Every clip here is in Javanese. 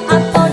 Atau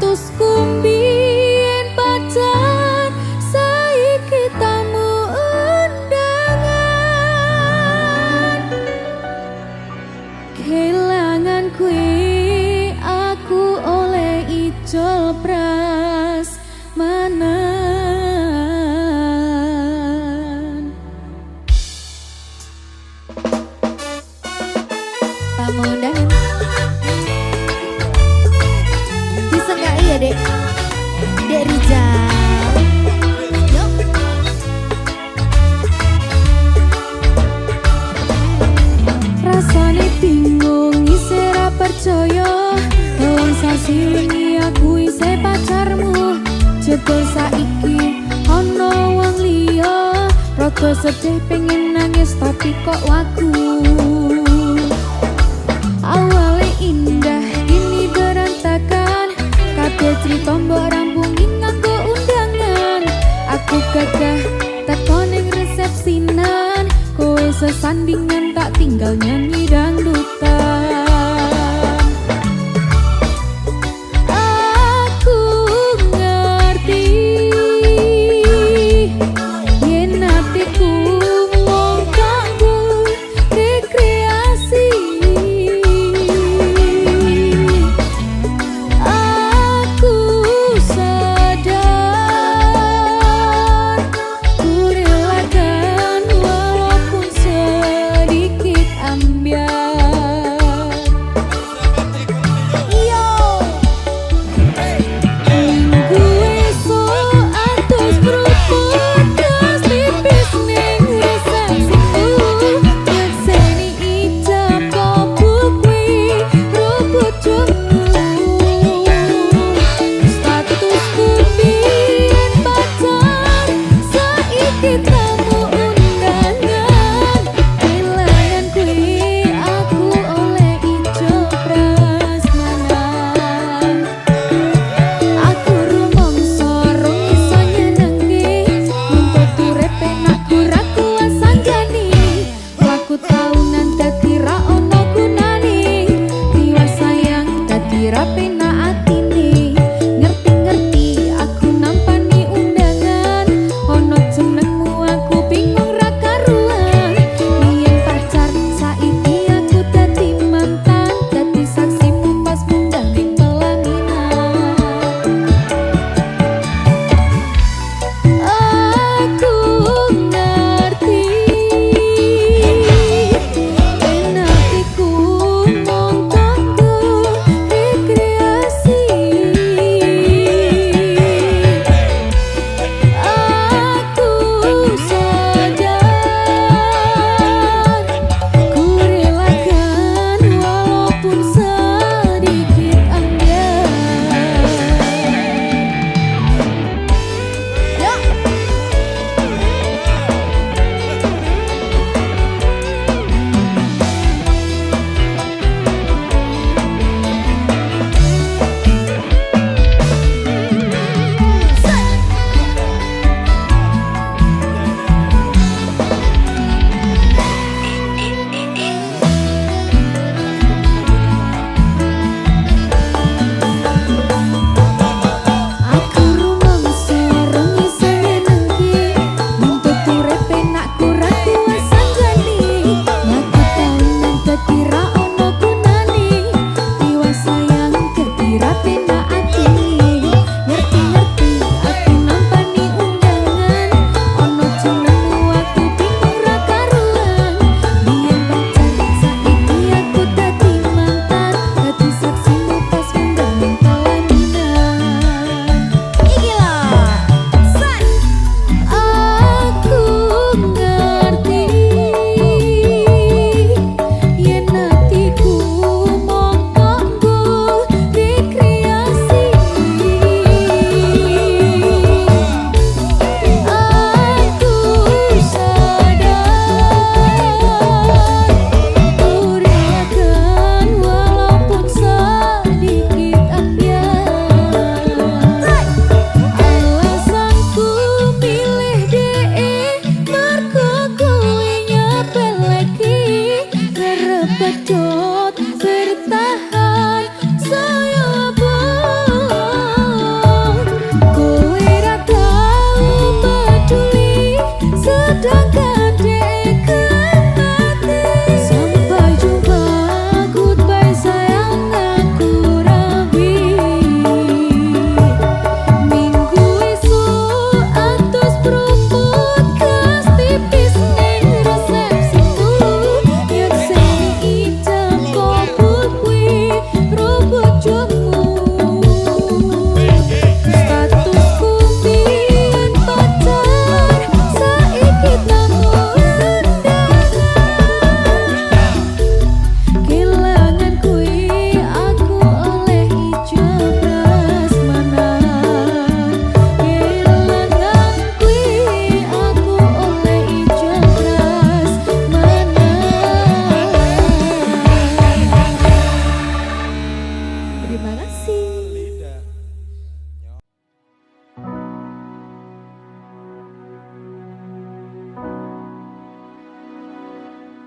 statusku mbien pacar saiki tamu undangan. Kelangan kue aku oleh ijol prasmanan. Tamu undangan bisa nggak iya dek Rizal. Yuk. Rasane bingung isih ra percaya wong sasi wingi aku isih pacarmu. Jebul saiki ana wong liya, rada sedih pengen nangis tapi kok wagu. Awalnya indah kini berantakan, kabeh cerita mbok rampungi nganggo undangan. Aku gagah teko ning resepsinan, kowe sesandingan tak tinggal nyanyi dangdutan. Aku ngerti yen hatiku mung kanggo rekreasi. Aku sadar ku relakan walaupun sedikit ambiar.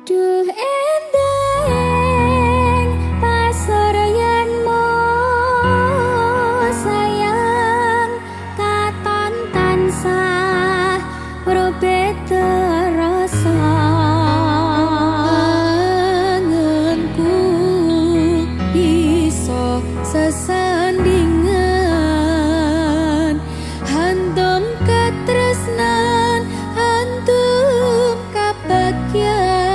Duh endeng pasuryanmu sayang katon tansah robet terasa angenku iso sesandingan hantum ketresnan hantum kebahagiaan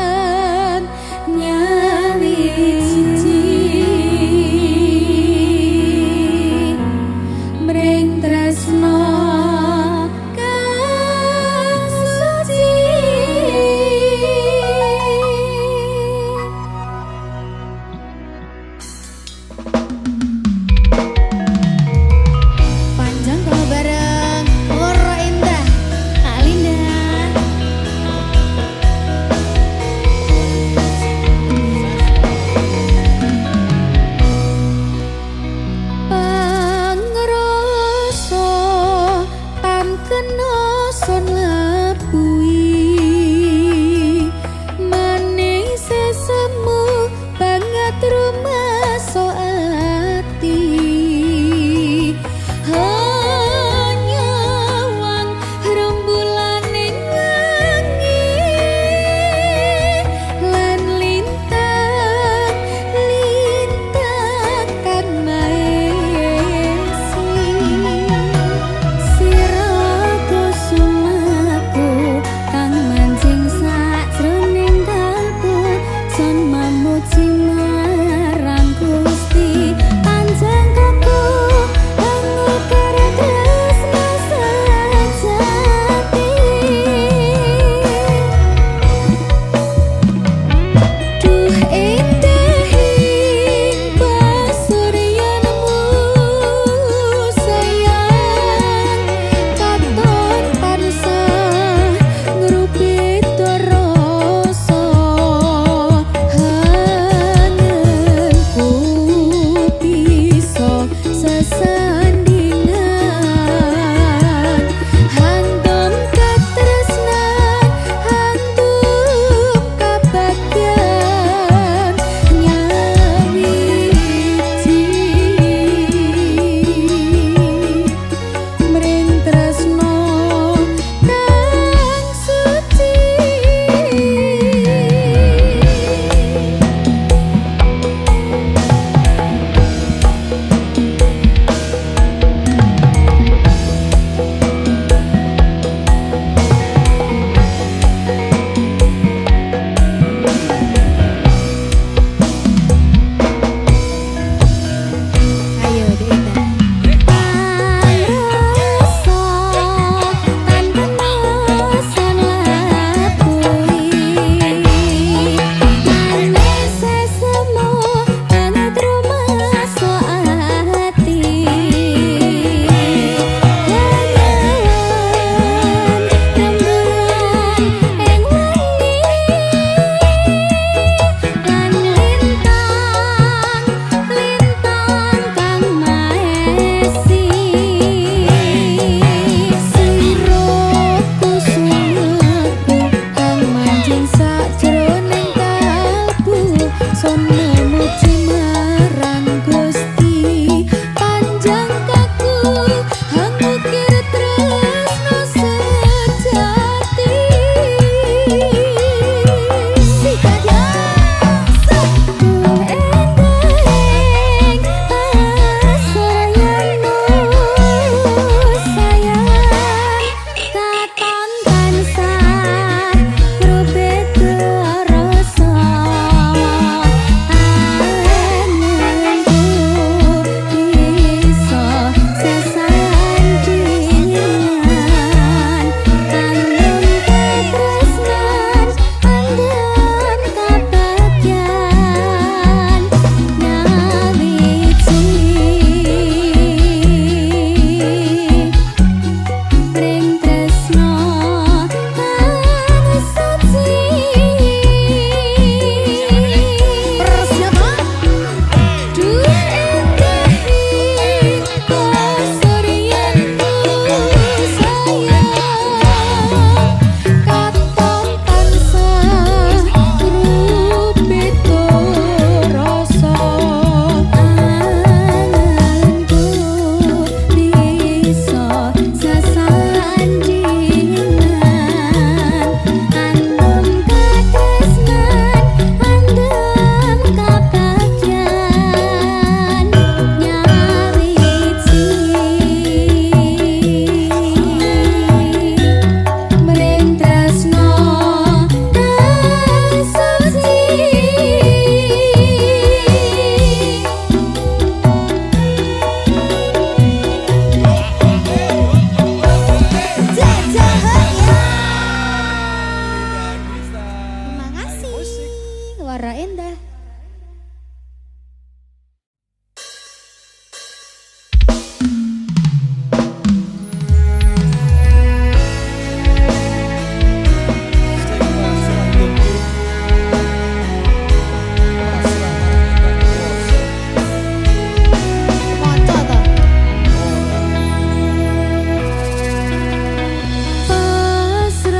suara Endah.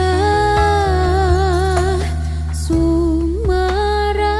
Pasrah Sumarah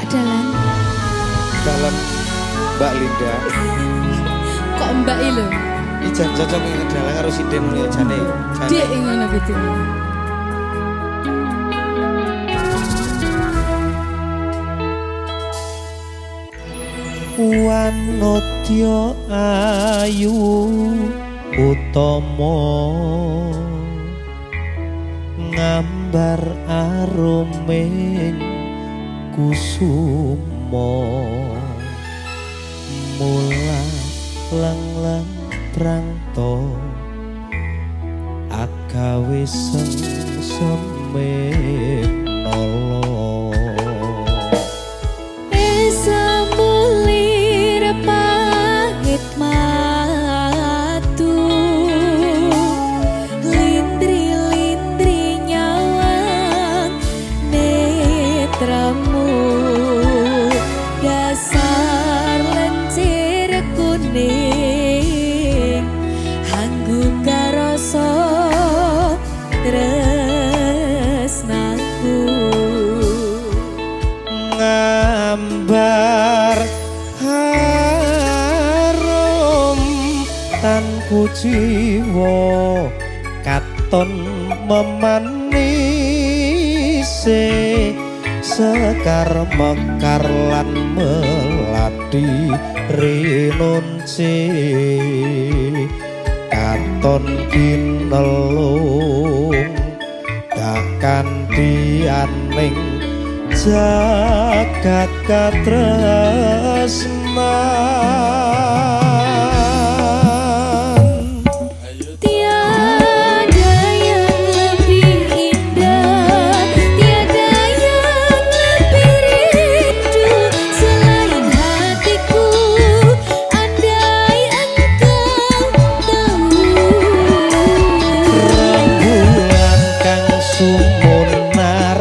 dalan. Dalan Mbak Linda. Kok Mbak lho? Ijan cocok ini dalan karo sinden ya jane. Dek ngono gitu. Wanodya ayu utama ngambar aruming kusuma mula lang-lang prangto agawe sengseme nolo Esa mulir pahit matu lindri-lindri nyawang netramu dasar lencir kuning hanggu karoso tresnaku ngambar harum tanku jiwa katon memanise sekar mekar lan melati rinunci katon kinelung takkan dianing jagat katresnan tiada yang lebih indah tiada yang lebih rindu selain hatiku andai engkau tahu rembulan kang sumunar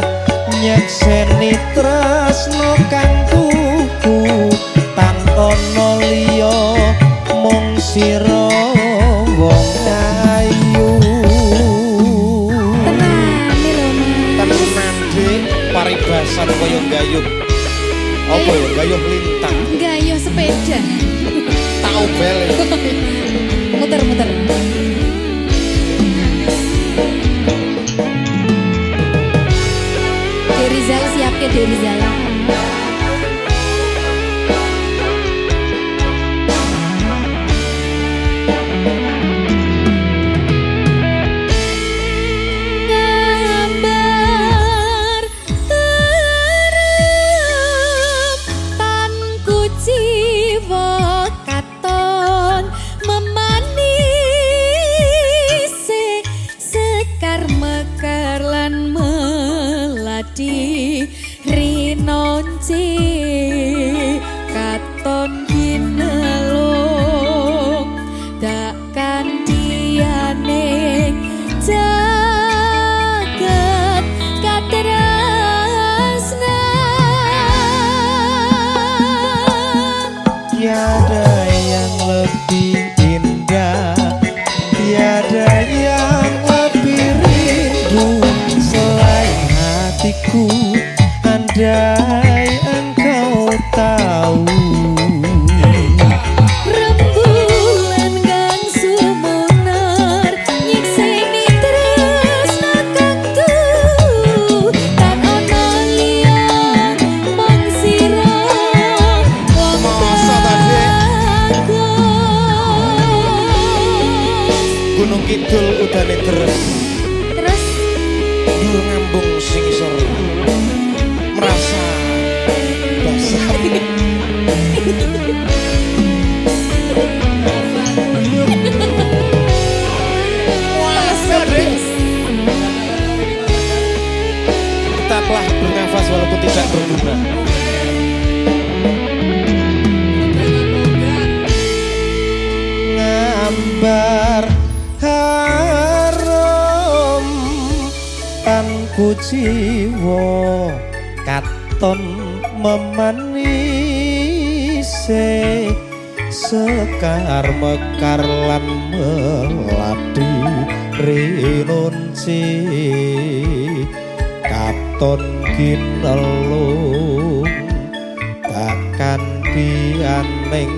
nyekseni tresno kang tuku tanpa liya mung sira wong ayu Tenan Dik, paribasan kaya gayuh. Apa ya gayuh lintang. gayuh sepeda Tau bel. muter-muter Derizal siap ke Derizal gambar terem tanku jiwa katon memanisi sekar mekar lan melati rinonci katon ginelung takkan dianing jagat katresnan tiada yang lebih indah tiada yang lebih rindu selain hatiku andai engkau tahu rembulan kang sumunar nyekseni tresna kang tuku tak ono liya mung sira wong Masa ta, Dik? bagus Gunung Kidul udane deres. terus Dur ngambung sing isor. Merasa basah. Wasa Dik. Tetaplah bernafas walaupun tidak berguna. ngambar harum tanku jiwa katon memanise sekar mekar lan melati rinunci katon kinelung ning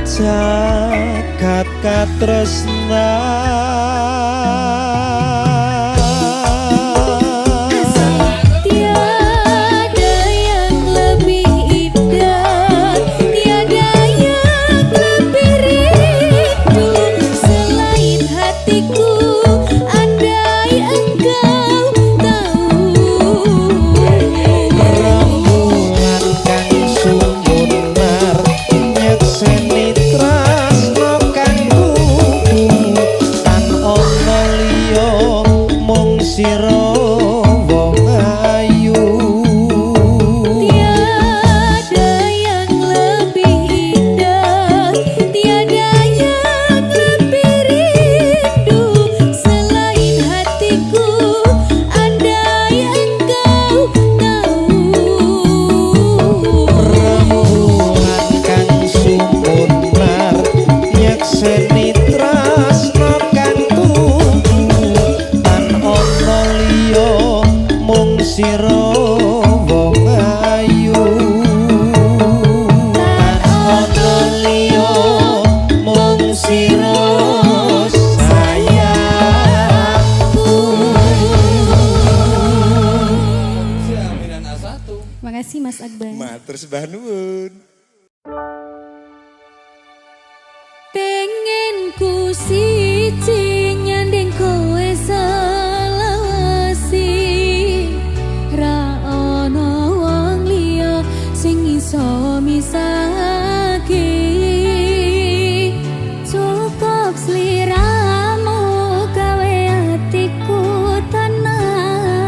jagat katresnan. Tiada yang lebih indah, tiada yang lebih rindu selain hatiku. Andai engkau tahu, Rembulan kang sumunar nyekseni tresno kang kuku tan ana liya mung sira wong ayu. tiada yang lebih indah, tiada yang lebih rindu selain hatiku. Andai engkau tahu, Rembulan kang sumunar nyekseni tresno kang kuku tan ana liya mung sira wong ayu. Tan ana liya mung sira sayangku. Makasih Mas Akbar. Matur sembah nuwun. Pengen ku siji nyanding kowe selawasi, ra ono wong liya sing iso misahake. Cukup sliramu gawe atiku tenang,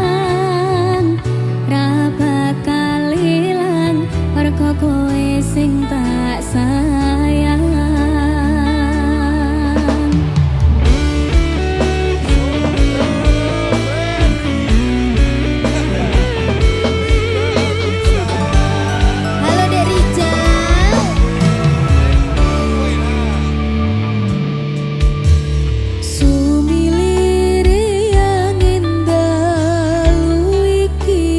ra bakal ilang mergo kowe sing tak sayang. Halo Dek Rijal. Sumilir yang indah lu iki,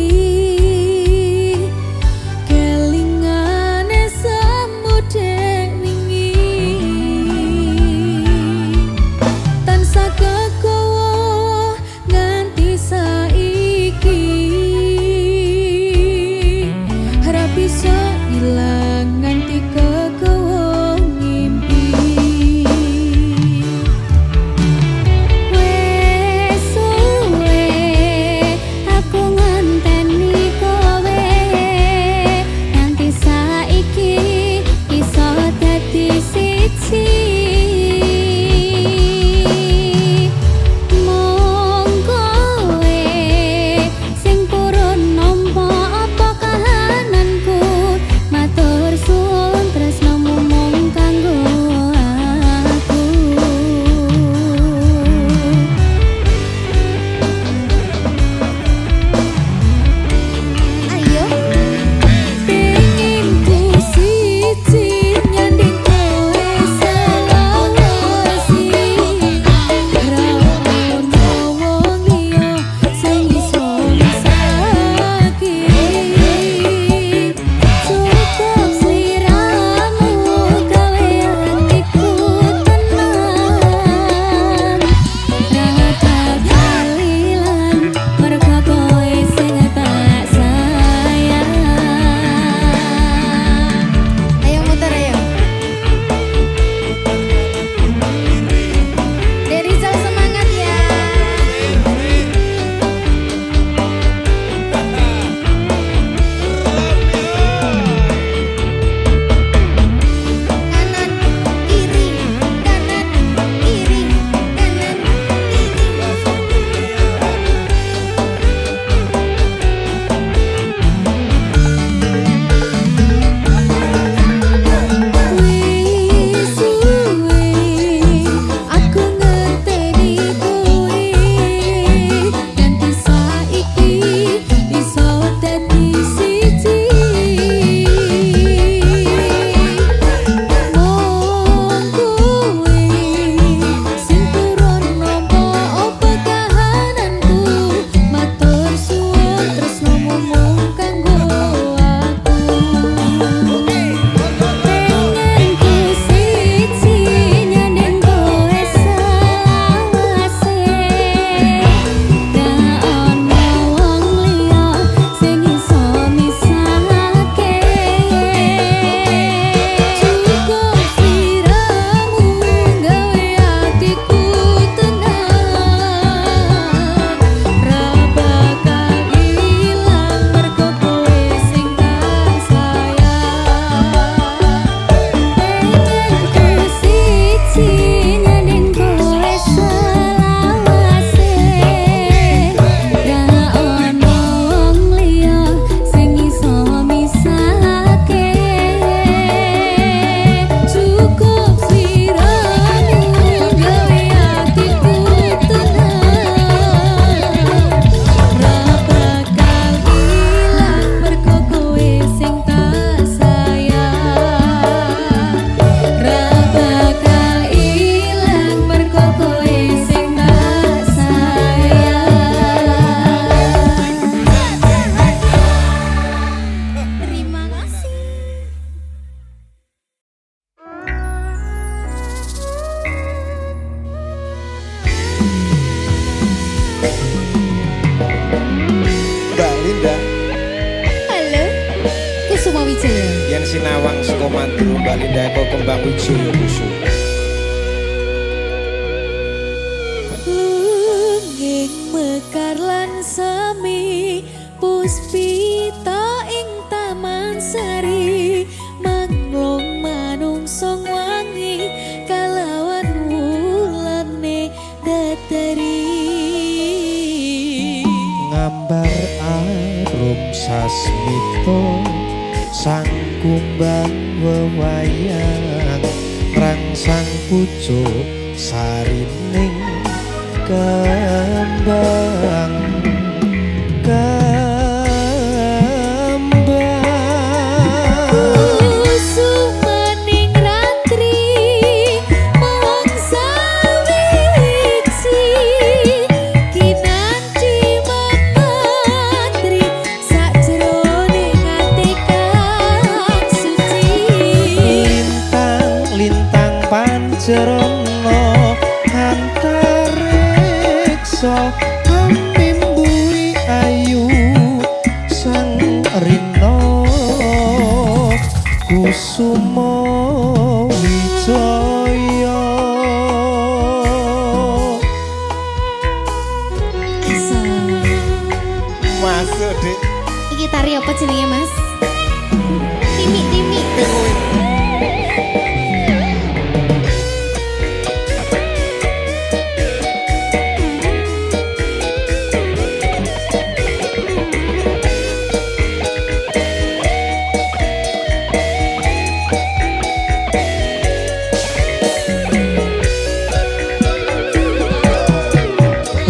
kelingane samudeng wingi, tansah kekowo nganti saiki, ora bisa ilang nganti kekowo ngimpi. Wes suwe aku nganteni kowe, nganti saiki iso dadi siji. Mong kowe sing purun nampa apa kahananku, matur Kusuma Wijaya. Yen sinawang saka Mandura Mbak Linda Eko Kembang Wijaya Kusuma. Lunging mekar lan sami puspita ing taman sari manglong manungsong wangi kalawan wulane datari Ngambar arum sasmito sang kumbang wewayang rangsang pucuk sarining kembang Kusumaning ratri mangsa wiji kinanti mematri sajroning ati kang suci lintang pancerana antareksa pamimbui ayu sang rina Kusuma Wijaya Masuk Dik. iki tari apa jenenge Mas? Timi.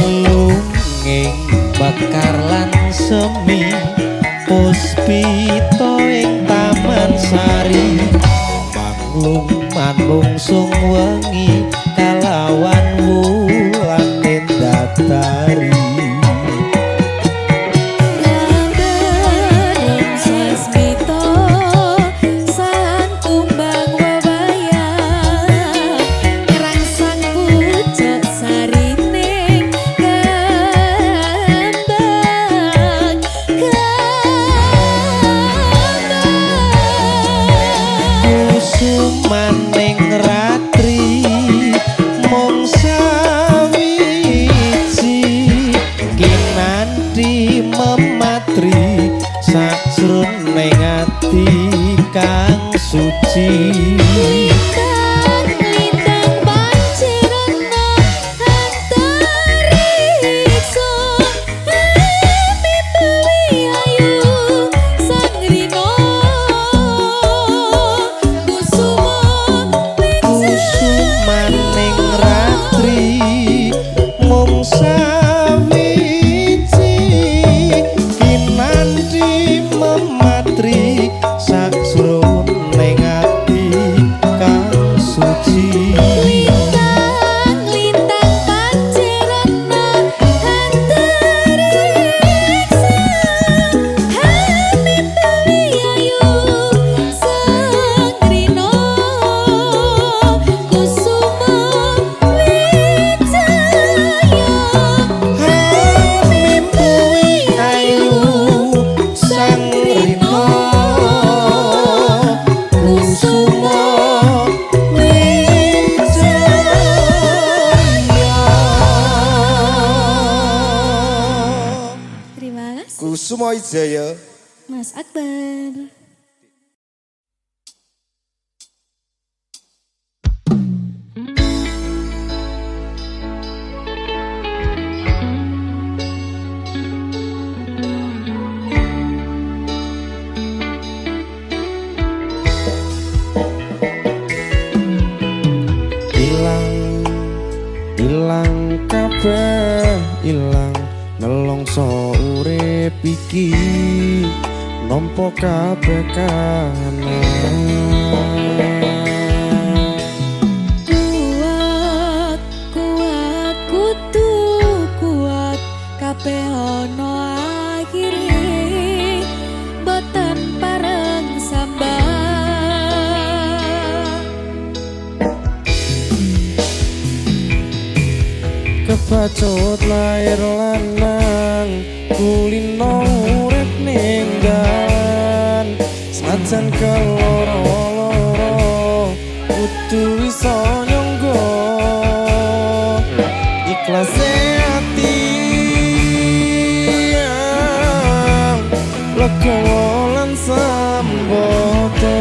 lunging bakar lan semi puspita ing taman sari manglung manungsung wengi kalawan wulane datari Lambareng sasmito sang kumbang wewayang rangsang pucuk sarining kembang kusumaning ratri mung sawiji kinanti mematri sajroning ati kang suci Lintang pancerana antariksa mimpi ayu sang rina Kusuma kusumaning ratri mung sawiji kinanti mematri sajroning ati kang suci Lintang pancerana antariksa mimpi ayu sang rina Kusuma Wijaya mimpui ayu sang rina kusuma wijaya. Terima kasih Kusuma Wijaya. Mas Akbar. Ilang kabeh ilang nelongso urip iki nampa kabeh kahanan Kuat kudu kuat kabeh ana akhire boten pareng sambah kebacut lair lanang kulino urip ninggan Senajan keloro-loro kudu iso nyangga ikhlase ati legowo lan sambodo.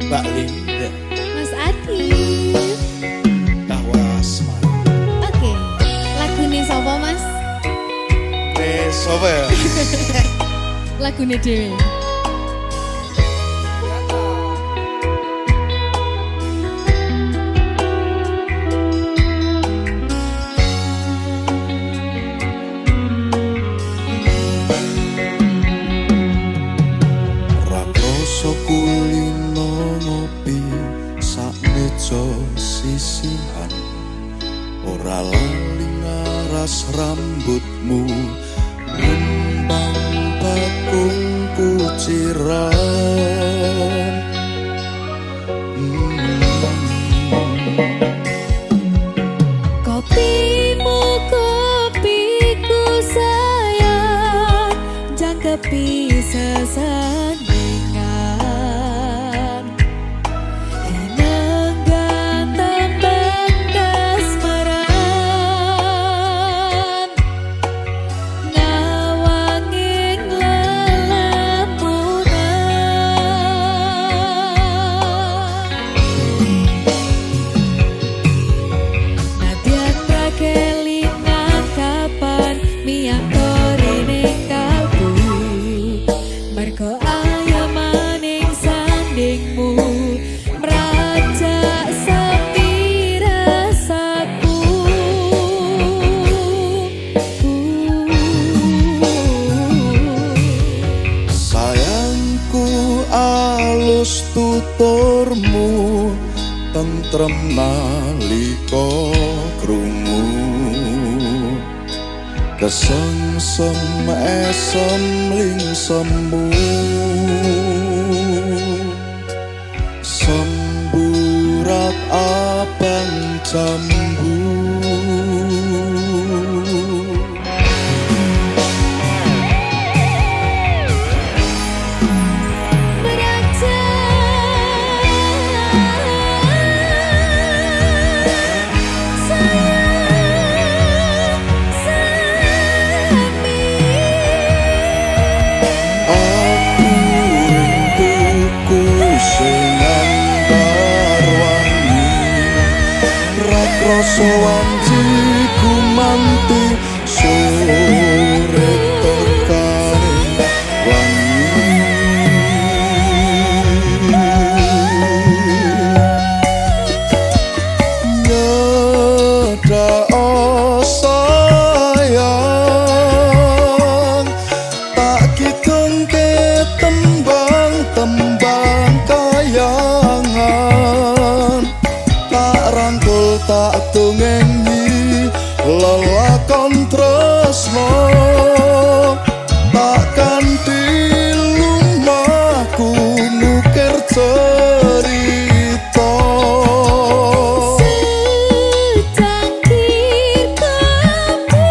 Mbak Linda, Mas Adi. Tawas man. Oke, lagune sapa Mas? Sopo ya? Lagune dhewe. Rakoso kulino ngopi sak meja sisihan, ora lali ngaras rambutmu ngembang bakung kuciran. Kopimu kopiku sayang, jangkepi sesandingan. Enak tentrem nalika krungu kesengsem esem ling semu semburat abang jambu rasa wanci gumanti sore tekane wangi nyeda sayang tak kidungke tembang-tembang kayangan tak rangkul tak dongengi lelakon tresno tak kanthi lumahku ngukir cerita secangkir kopi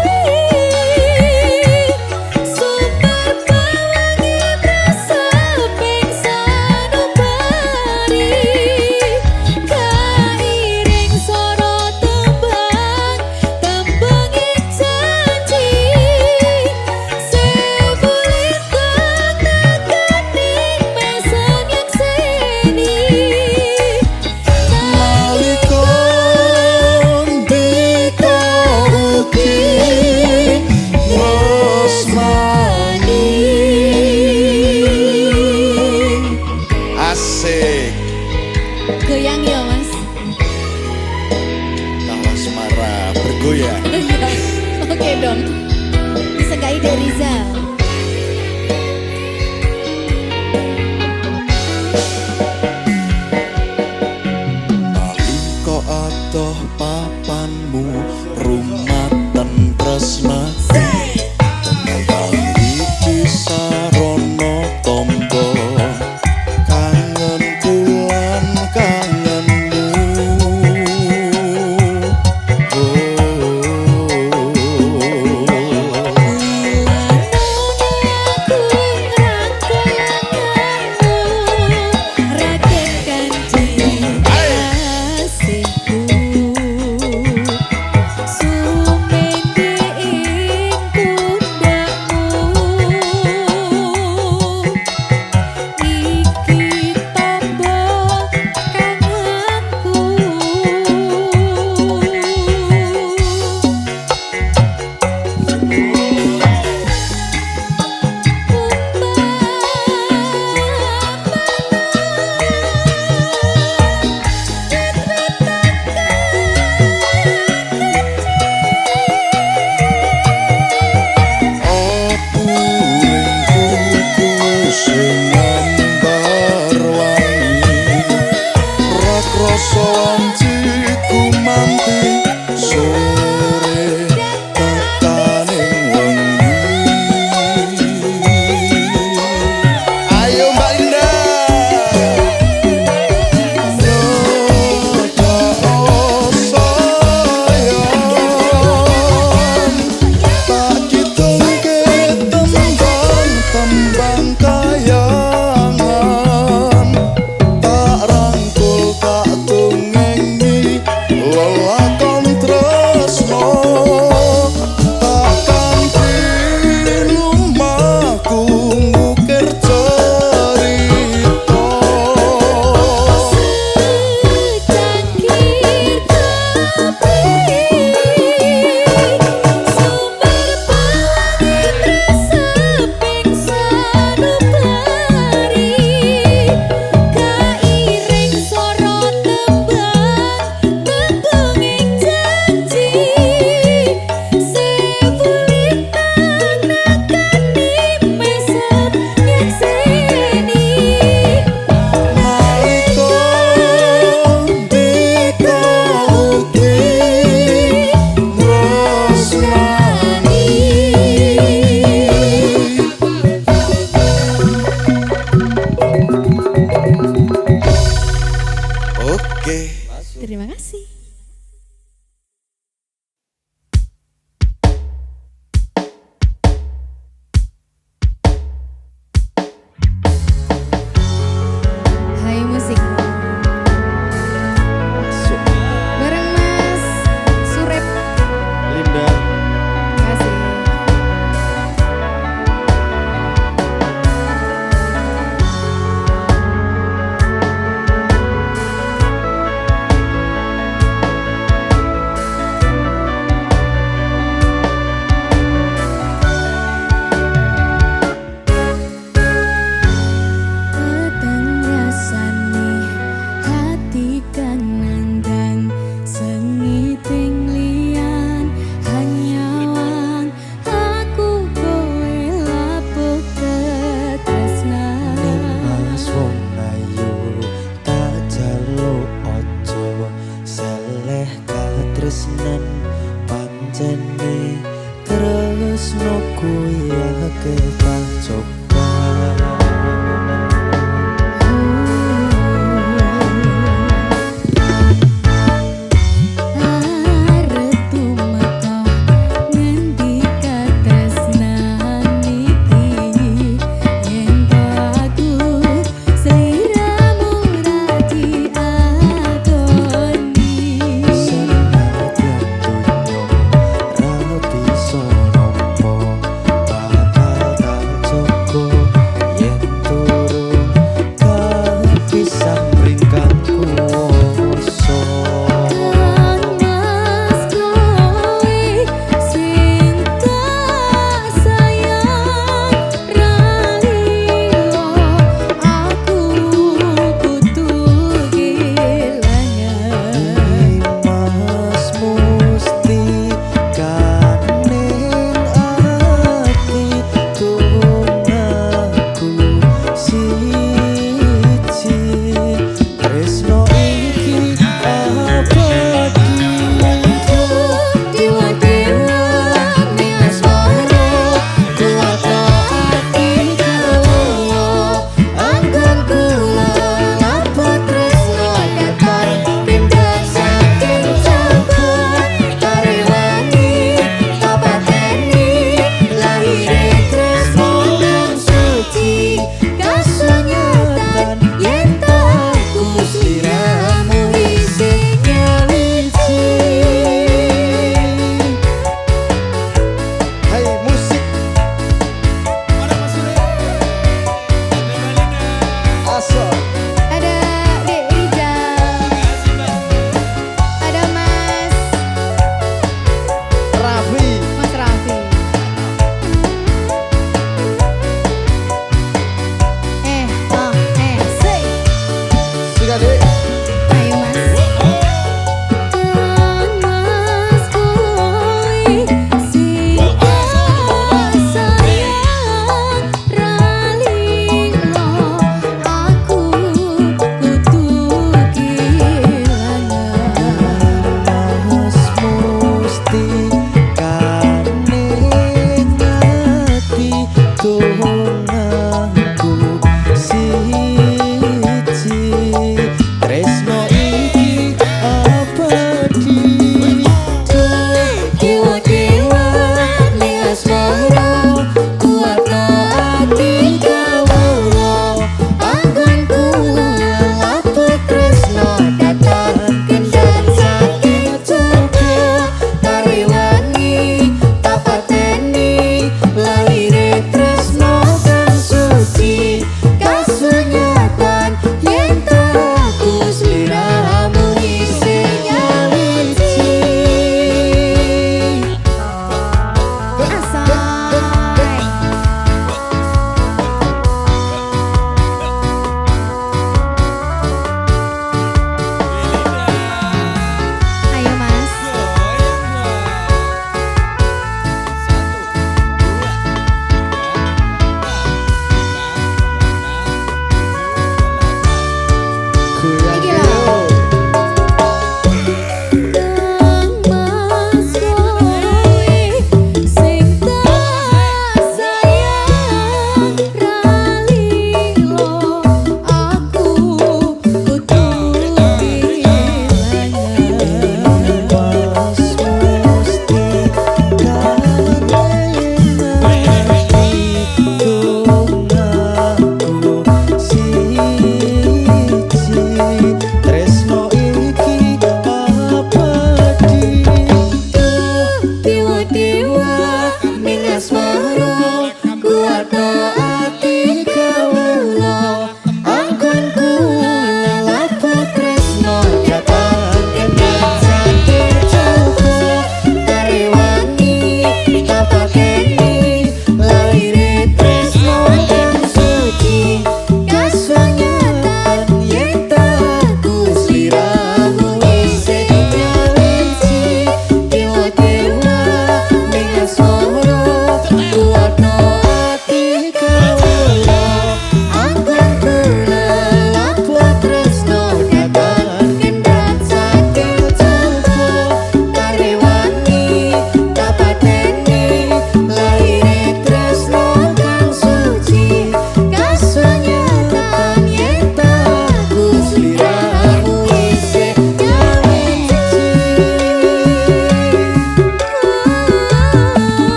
super bawangi rasa pingsan ubari kairing soro tembang tembangi janji sebulit tak nakaning mesen yang seni nalika ndika ugi tresnani asik goyang ya mas. kalau asmara bergoyang Oke dong, disegai dari Rizal. nalika adoh papanmu rumaten tresnati iki sarana tombo kangen kulan kangenmu Rakyat kanji kasihku Terima kasih. Hai Musik Masuk bareng Mas Surep. Linda. Terima kasih. Petang rasane hati kanan dan sengiting lian hanyawan aku kowe lapuk ketresnan. Mas wong ayu tak jaluk ojo seleh katresnan pancene tresno kuwi akeh pacoba. Arep tumeka ngendi katresnan iki yen to aku sliramu ra diadoni. Senadyan dunyo ra bisa nampa bakal tak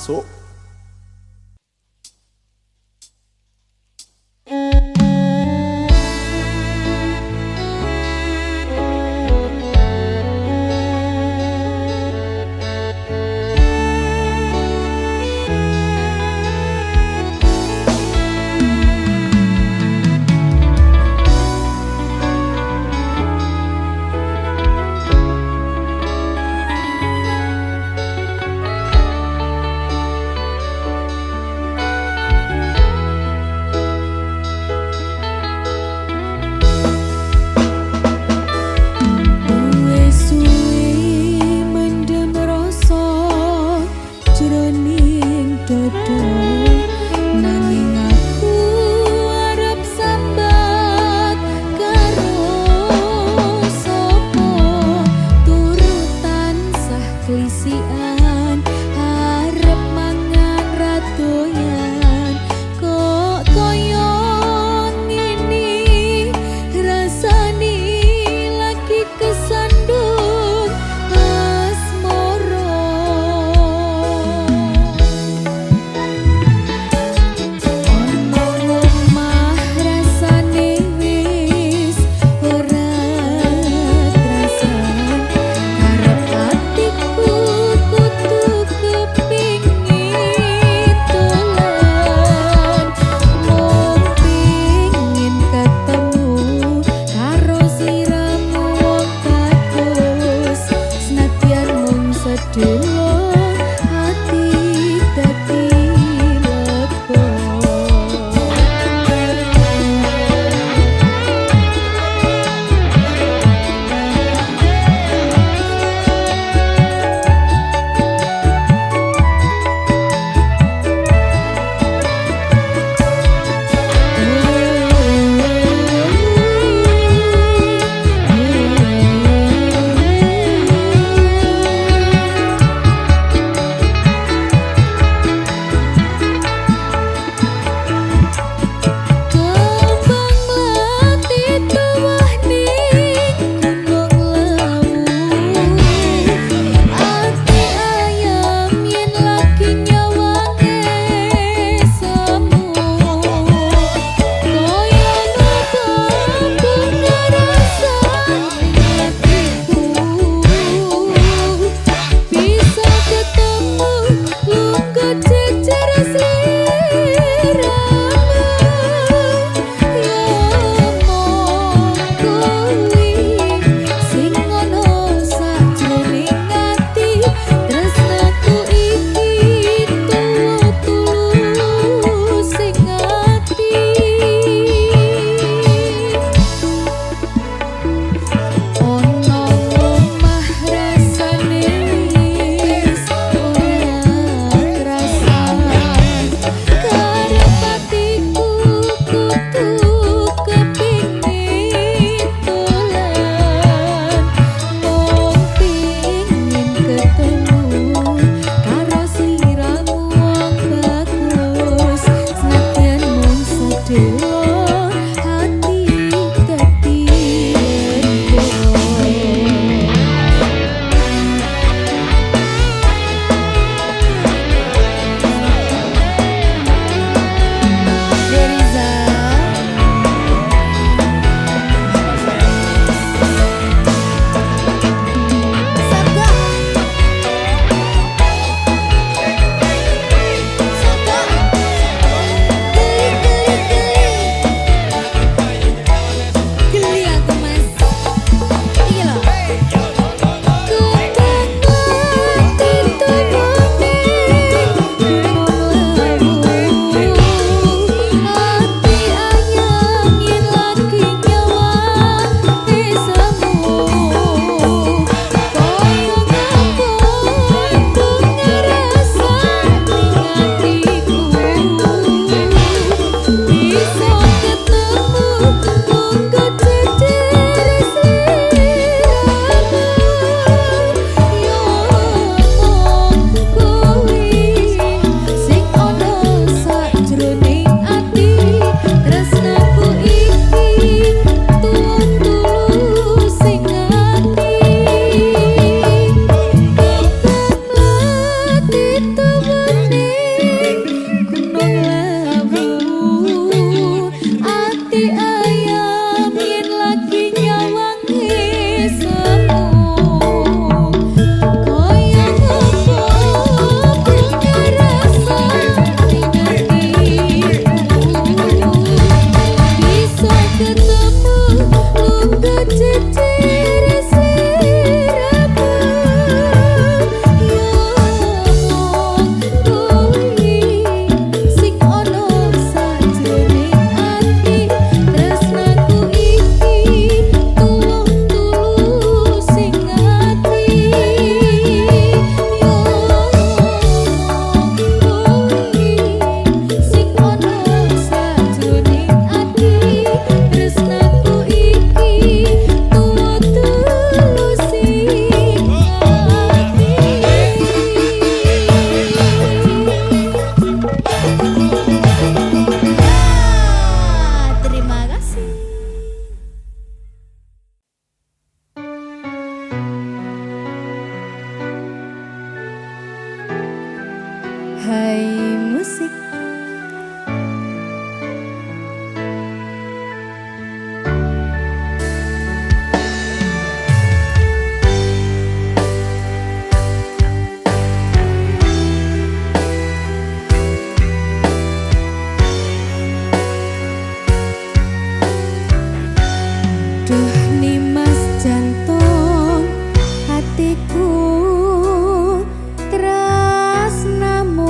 masuk. Hai Musik. Duh nimas jantung hatiku tresnamu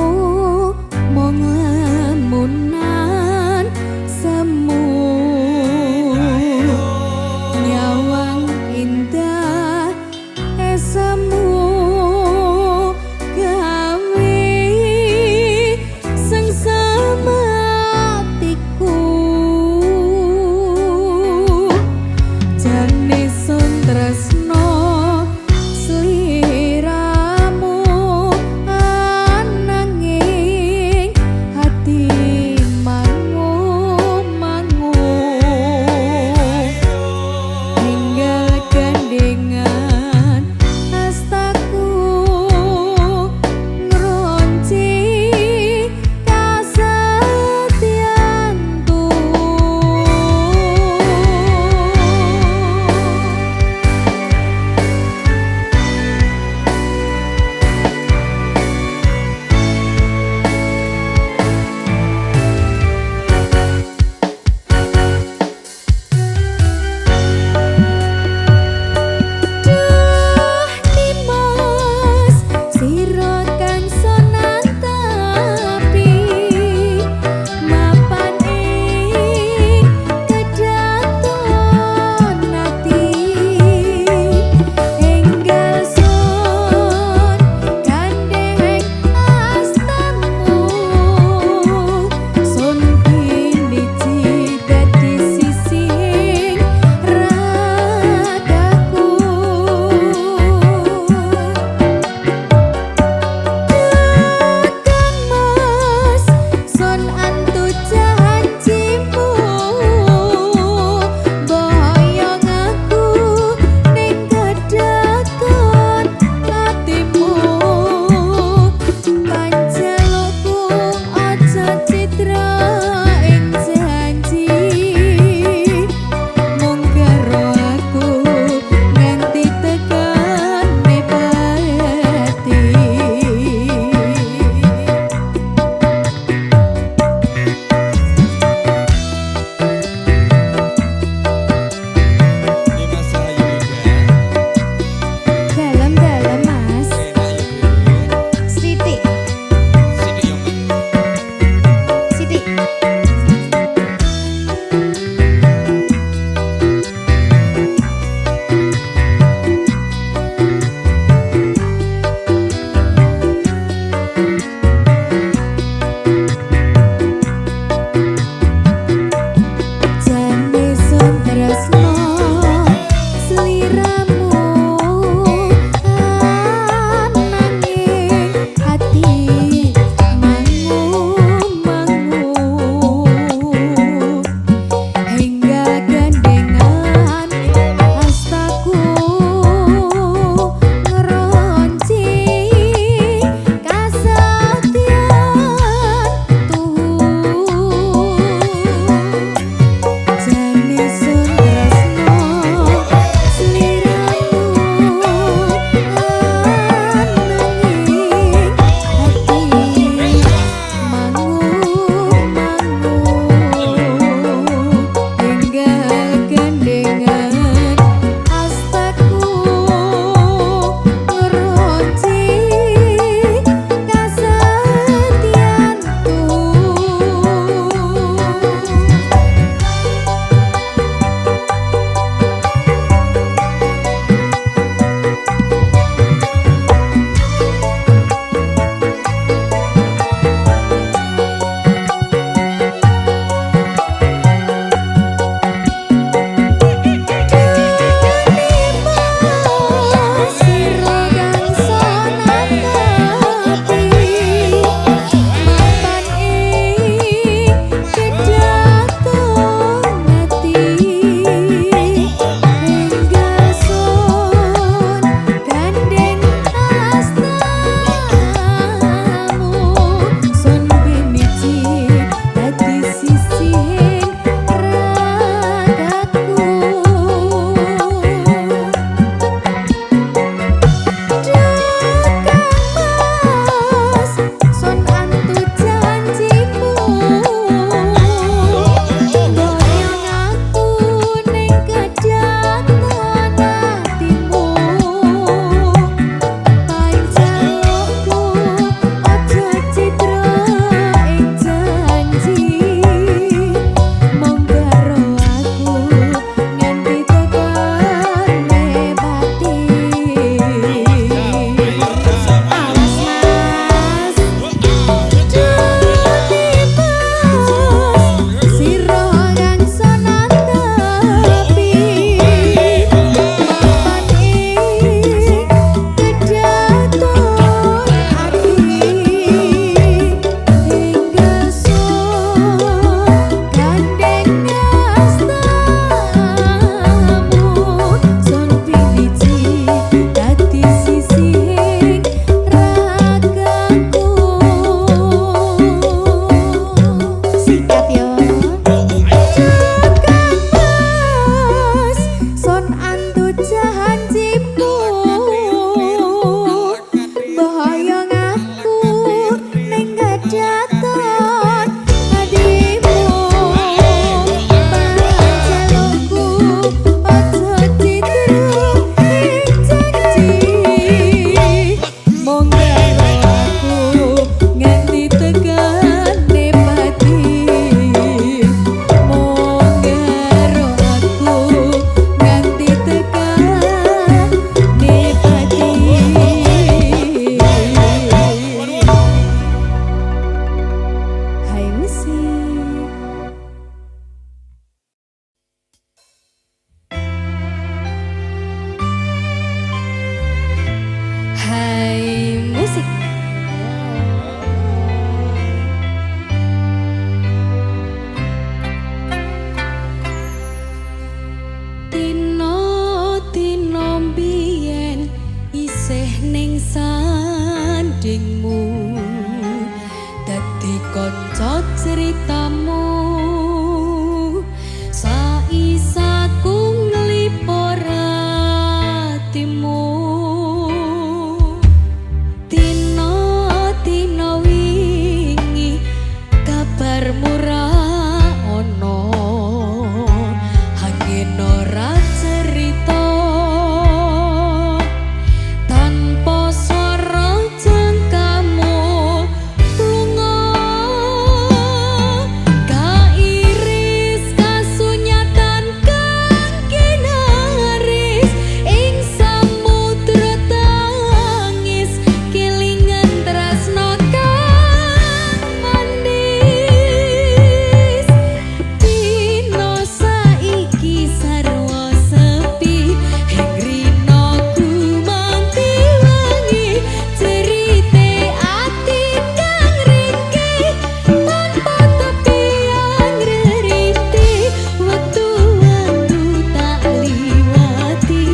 ning sandingmu dadi kanca ceritamu saisaku nglipur atimu dina wingi kabar murah ono angin ora cerita tanpa swara jangkamu lunga kairis kasunyatan kang kinaris ing samudra tangis kelingan tresno kang manis dino saiki sarwa sepi ing rinoku manti wangi cerite ati kang ringki tanpa tepi yang reriti wektu-wektu tak liwati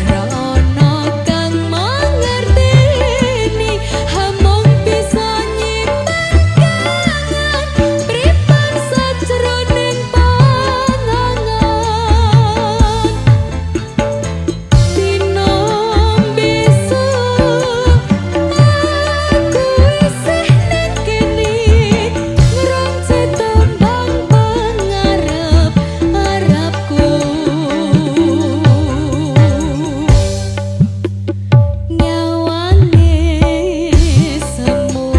ra ono kang mangerteni hamong bisa nyimpen kangen pripan sajroning pangangan dino besok aku isih ning kene ngrongce tembang pangarep-arepku nyawane semu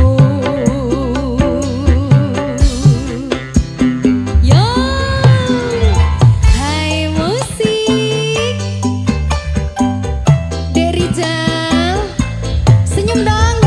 yo hai musik Dek Rizal senyum dong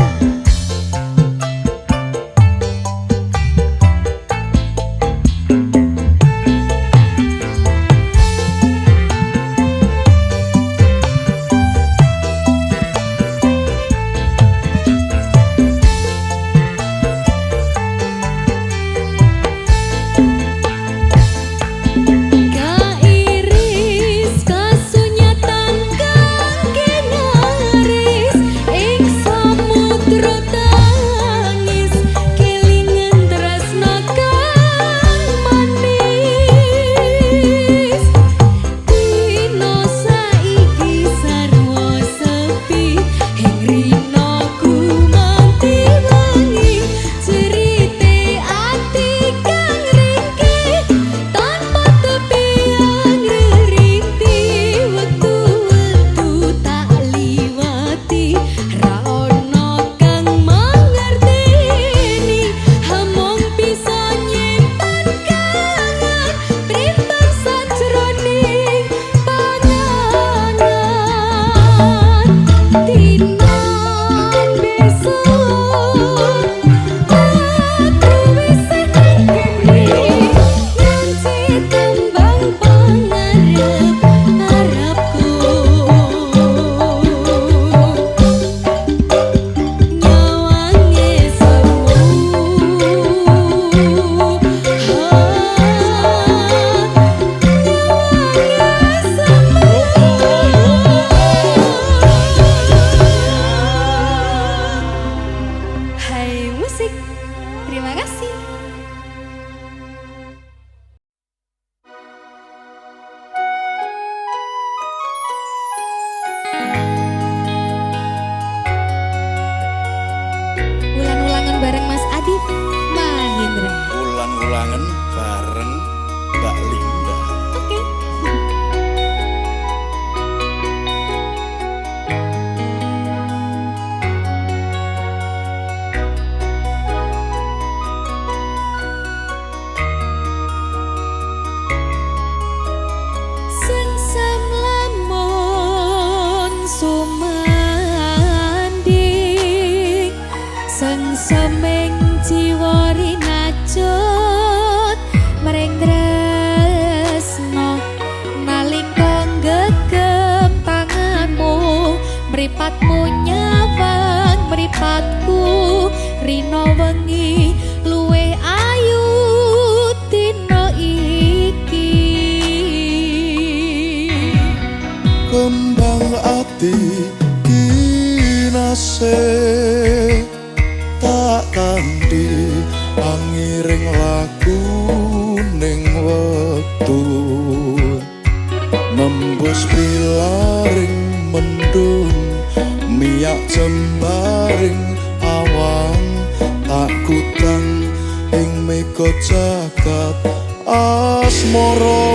kairis kasunyatan kang kinaris ing samudra tangis kelingan tresno kang manis dino saiki sarwa sepi ing rinoku manti wangi cerite ati kang ringki tanpa tepi yang reriti wektu-wektu tak liwati ra ono kang mangerteni hamong bisa nyimpen kangen pripan sajroning pangangan dina besok aku isih ning kene nganti tembang pangarep-arepku nyawange semu hai musik terima kasih. Ulang-ulangan bareng Mas Adif Mahendra. Ulang-ulangan bareng Mbak Linda. Oke. Sengsam lamun sumanding sengseming jiwa rinajut mring tresno nalika gegem tanganmu mripatmu nyawang mripatku rino wengi luwih ayu dina iki Kembang ati kina kasih tak kanthi angiring laku ning wektu nembus pilaring mendung miyak jembaring awang tak kutang ing mega jagat asmara